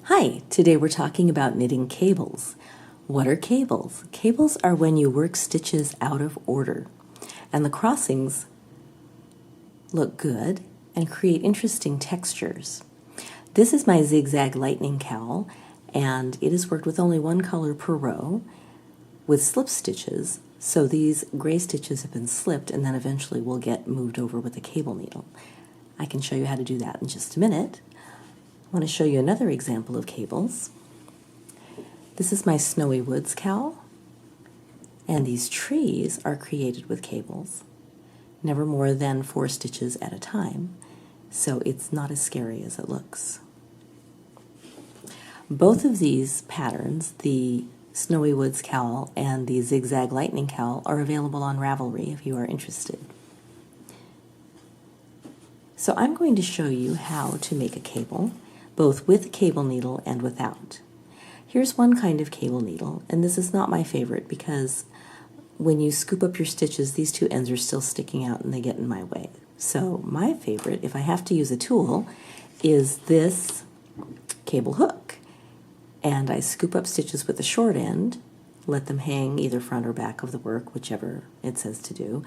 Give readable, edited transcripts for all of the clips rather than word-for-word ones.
Hi, today we're talking about knitting cables. What are cables? Cables are when you work stitches out of order, and the crossings look good and create interesting textures. This is my ZigZag Lightning Cowl, and it is worked with only one color per row with slip stitches, so these gray stitches have been slipped and then eventually will get moved over with a cable needle. I can show you how to do that in just a minute. I want to show you another example of cables. This is my Snowy Woods cowl, and these trees are created with cables, never more than 4 stitches at a time, so it's not as scary as it looks. Both of these patterns, the Snowy Woods cowl and the ZigZag Lightning Cowl, are available on Ravelry if you are interested. So I'm going to show you how to make a cable, both with a cable needle and without. Here's one kind of cable needle, and this is not my favorite because when you scoop up your stitches, these two ends are still sticking out and they get in my way. So my favorite, if I have to use a tool, is this cable hook. And I scoop up stitches with the short end, let them hang either front or back of the work, whichever it says to do,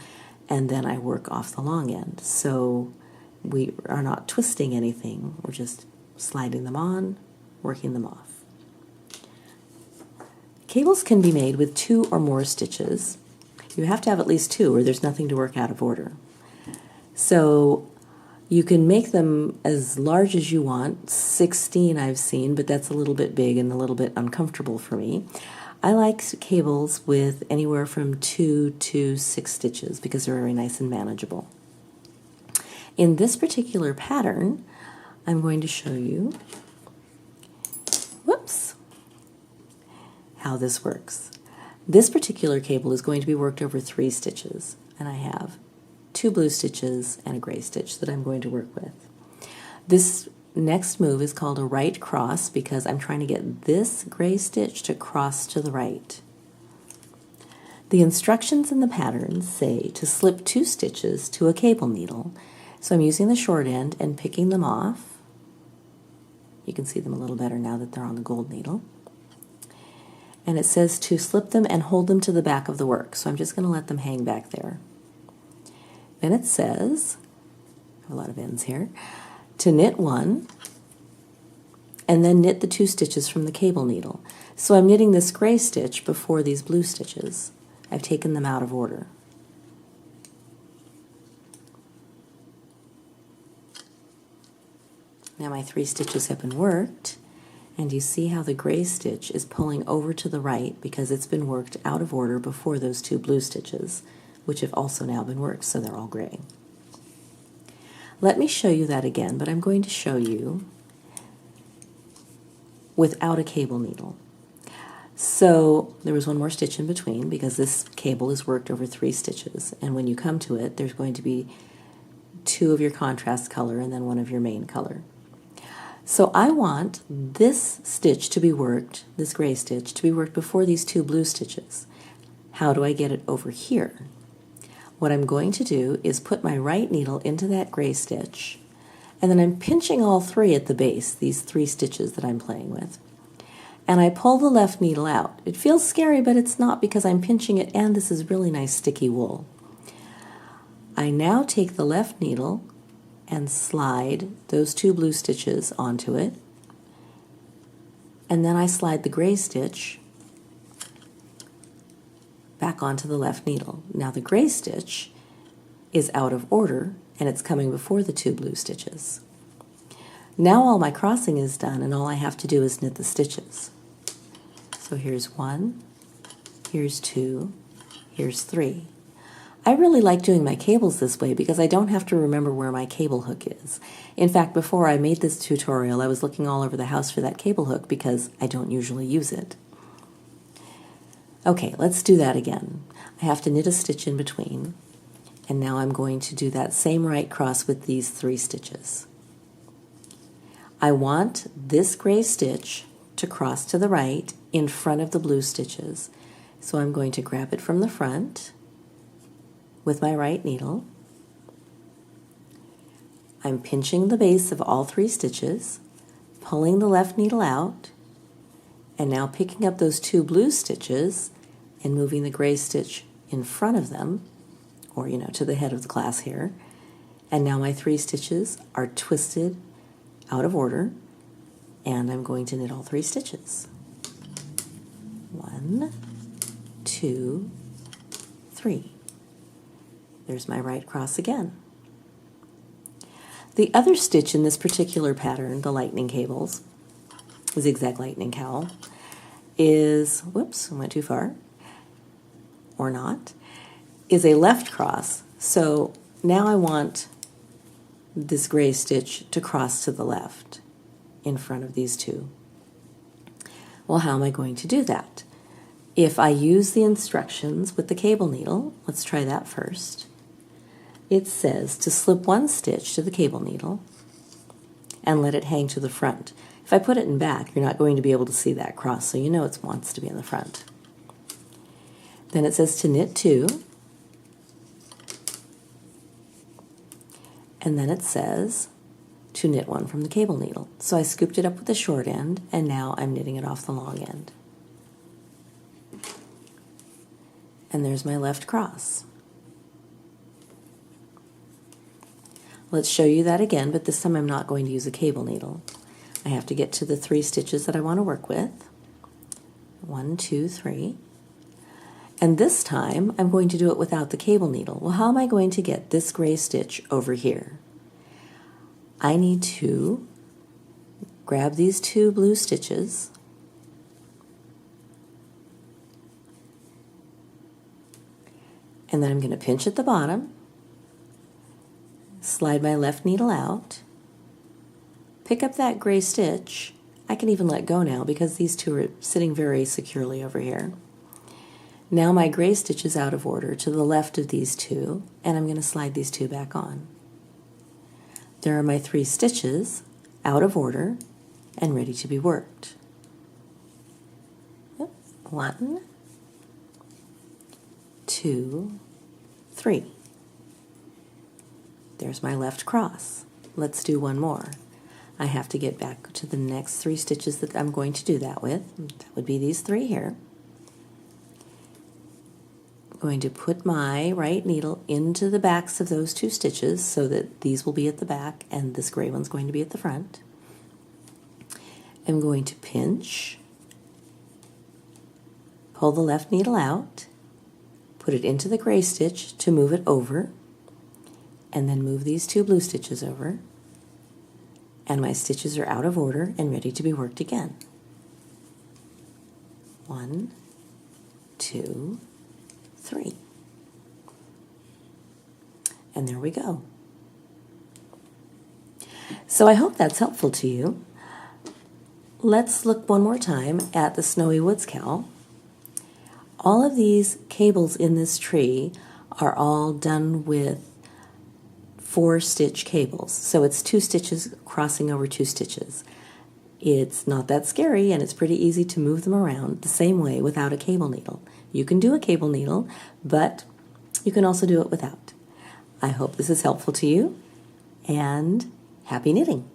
and then I work off the long end. So we are not twisting anything, we're just sliding them on, working them off. Cables can be made with 2 or more stitches. You have to have at least 2 or there's nothing to work out of order. So you can make them as large as you want. 16 I've seen, but that's a little bit big and a little bit uncomfortable for me. I like cables with anywhere from 2 to 6 stitches because they're very nice and manageable. In this particular pattern, I'm going to show you, how this works. This particular cable is going to be worked over 3 stitches, and I have 2 blue stitches and a gray stitch that I'm going to work with. This next move is called a right cross because I'm trying to get this gray stitch to cross to the right. The instructions in the pattern say to slip 2 stitches to a cable needle, so I'm using the short end and picking them off. You can see them a little better now that they're on the gold needle. And it says to slip them and hold them to the back of the work, so I'm just going to let them hang back there. Then it says, I have a lot of ends here, to knit 1 and then knit the 2 stitches from the cable needle. So I'm knitting this gray stitch before these blue stitches. I've taken them out of order. Now my 3 stitches have been worked, and you see how the gray stitch is pulling over to the right because it's been worked out of order before those 2 blue stitches, which have also now been worked, so they're all gray. Let me show you that again, but I'm going to show you without a cable needle. So there was 1 more stitch in between because this cable is worked over 3 stitches, and when you come to it, there's going to be 2 of your contrast color and then 1 of your main color. So I want this stitch to be worked, this gray stitch, to be worked before these 2 blue stitches. How do I get it over here? What I'm going to do is put my right needle into that gray stitch, and then I'm pinching all 3 at the base, these 3 stitches that I'm playing with. And I pull the left needle out. It feels scary, but it's not because I'm pinching it, and this is really nice sticky wool. I now take the left needle and slide those 2 blue stitches onto it, and then I slide the gray stitch back onto the left needle. Now the gray stitch is out of order and it's coming before the 2 blue stitches. Now all my crossing is done and all I have to do is knit the stitches. So here's 1, here's 2, here's 3. I really like doing my cables this way because I don't have to remember where my cable hook is. In fact, before I made this tutorial, I was looking all over the house for that cable hook because I don't usually use it. Okay, let's do that again. I have to knit a stitch in between, and now I'm going to do that same right cross with these 3 stitches. I want this gray stitch to cross to the right in front of the blue stitches. So I'm going to grab it from the front with my right needle. I'm pinching the base of all 3 stitches, pulling the left needle out, and now picking up those 2 blue stitches and moving the gray stitch in front of them, or to the head of the class here. And now my 3 stitches are twisted out of order, and I'm going to knit all 3 stitches. 1, 2, 3. There's my right cross again. The other stitch in this particular pattern, the lightning cables, ZigZag Lightning Cowl, is, whoops, I went too far, or not, is a left cross. So now I want this gray stitch to cross to the left in front of these 2. Well, how am I going to do that? If I use the instructions with the cable needle, let's try that first. It says to slip 1 stitch to the cable needle and let it hang to the front. If I put it in back, you're not going to be able to see that cross, so it wants to be in the front. Then it says to knit 2, and then it says to knit 1 from the cable needle. So I scooped it up with the short end, and now I'm knitting it off the long end. And there's my left cross. Let's show you that again, but this time I'm not going to use a cable needle. I have to get to the 3 stitches that I want to work with. 1, 2, 3. And this time I'm going to do it without the cable needle. Well, how am I going to get this gray stitch over here? I need to grab these 2 blue stitches and then I'm going to pinch at the bottom, slide my left needle out, pick up that gray stitch. I can even let go now because these 2 are sitting very securely over here. Now my gray stitch is out of order to the left of these 2, and I'm going to slide these 2 back on. There are my 3 stitches out of order and ready to be worked. 1, 2, 3. There's my left cross. Let's do 1 more. I have to get back to the next 3 stitches that I'm going to do that with. That would be these 3 here. I'm going to put my right needle into the backs of those 2 stitches so that these will be at the back and this gray one's going to be at the front. I'm going to pinch, pull the left needle out, put it into the gray stitch to move it over, and then move these 2 blue stitches over, and my stitches are out of order and ready to be worked again. 1, 2, 3. And there we go. So I hope that's helpful to you. Let's look one more time at the Snowy Woods cowl. All of these cables in this tree are all done with 4-stitch cables. So it's 2 stitches crossing over 2 stitches. It's not that scary, and it's pretty easy to move them around the same way without a cable needle. You can do a cable needle, but you can also do it without. I hope this is helpful to you, and happy knitting!